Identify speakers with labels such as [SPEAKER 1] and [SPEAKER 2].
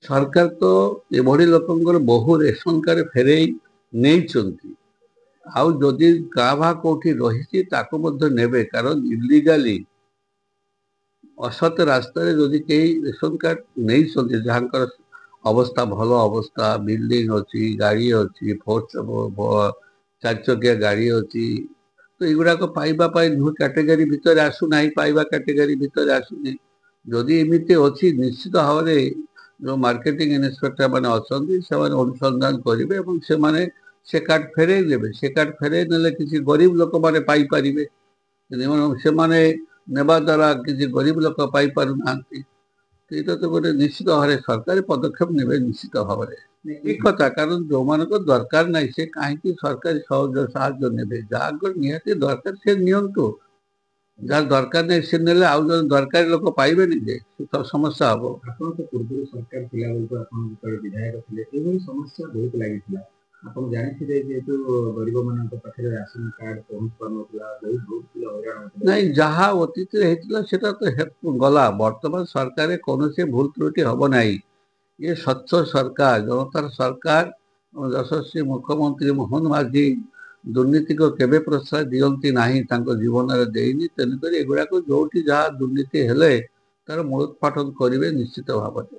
[SPEAKER 1] ସରକାର ତ ଏଭଳି ଲୋକଙ୍କର ବହୁ ରେସନ କାର୍ଡ ଫେରେଇ ନେଇଛନ୍ତି। ଆଉ ଯଦି କାଁ ଭାଁ କୋଉଠି ରହିଛି ତାକୁ ମଧ୍ୟ ନେବେ, କାରଣ ଇଲିଗାଲି ଅସତ ରାସ୍ତାରେ ଯଦି କେହି ରେସନ କାର୍ଡ ନେଇଛନ୍ତି, ଯାହାଙ୍କର ଅବସ୍ଥା ଭଲ ଅବସ୍ଥା, ବିଲ୍ଡିଂ ଅଛି, ଗାଡ଼ି ଅଛି, ଚାରି ଚକିଆ ଗାଡ଼ି ଅଛି, ତ ଏଗୁଡ଼ାକ ପାଇବା ପାଇଁ ନୁହଁ କ୍ୟାଟେଗୋରୀ ଭିତରେ ଆସୁନାହିଁ, ପାଇବା କ୍ୟାଟେଗୋରୀ ଭିତରେ ଆସୁନି। ଯଦି ଏମିତି ଅଛି ନିଶ୍ଚିତ ଭାବରେ ଯେଉଁ ମାର୍କେଟିଂ ଇନ୍ସପେକ୍ଟର ମାନେ ଅଛନ୍ତି ସେମାନେ ଅନୁସନ୍ଧାନ କରିବେ ଏବଂ ସେମାନେ ସେ କାର୍ଡ ଫେରେଇ ଦେବେ। ସେ କାର୍ଡ ଫେରେଇ ନେଲେ କିଛି ଗରିବ ଲୋକମାନେ ପାଇପାରିବେ, ସେମାନେ ନେବା ଦ୍ୱାରା କିଛି ଗରିବ ଲୋକ ପାଇପାରୁନାହାନ୍ତି। ଏଇଟା ତ ଗୋଟେ ନିଶ୍ଚିତ ଭାବରେ ସରକାରୀ ପଦକ୍ଷେପ ନେବେ ନିଶ୍ଚିତ ଭାବରେ। ଠିକ କଥା, କାରଣ ଯୋଉମାନଙ୍କ ଦରକାର ନାହିଁ ସେ କାହିଁକି ସରକାରୀ ସାହାଯ୍ୟ ନେବେ? ଯାହାଙ୍କର ନିହାତି ଦରକାର ସେ ନିଅନ୍ତୁ, ଯାହାର ଦରକାର ନାହିଁ ସେ ନେଲେ ଆଉ ଜଣେ ଦରକାରୀ ଲୋକ ପାଇବେନି ଯେ, ସେ ତ ସମସ୍ୟା ହବ।
[SPEAKER 2] ଆପଣ ତ ପୂର୍ବରୁ ସରକାର ଥିଲା ବେଳକୁ ଆପଣ ଯେତେବେଳେ ବିଧାୟକ ଥିଲେ ଏଭଳି ସମସ୍ୟା ବହୁତ ଲାଗିଥିଲା। ଆପଣ ଜାଣିଥିବେ ଯେହେତୁ ଗରିବମାନଙ୍କ ପାଖରେ ରାସନ କାର୍ଡ ପହଞ୍ଚି ପାରୁନଥିଲା, ବହୁତ ପିଲା ହଇରାଣ ହଉଥିଲେ।
[SPEAKER 1] ନାଇଁ, ଯାହା ଅତୀତରେ ହେଇଥିଲା ସେଟା ତ ଗଲା। ବର୍ତ୍ତମାନ ସରକାରରେ କୌଣସି ଭୁଲ ତ୍ରୁଟି ହବ ନାହିଁ। ଇଏ ସ୍ୱଚ୍ଛ ସରକାର, ଜନତାର ସରକାର। ଯଶସ୍ୱୀ ମୁଖ୍ୟମନ୍ତ୍ରୀ ମୋହନ ମାଝୀ ଦୁର୍ନୀତିକୁ କେବେ ପ୍ରଶ୍ରୟ ଦିଅନ୍ତି ନାହିଁ, ତାଙ୍କ ଜୀବନରେ ଦେଇନି। ତେଣୁକରି ଏଗୁଡ଼ାକ ଯୋଉଠି ଯାହା ଦୁର୍ନୀତି ହେଲେ ତାର ମୂଳୋତ୍ପାଟନ କରିବେ ନିଶ୍ଚିତ ଭାବରେ।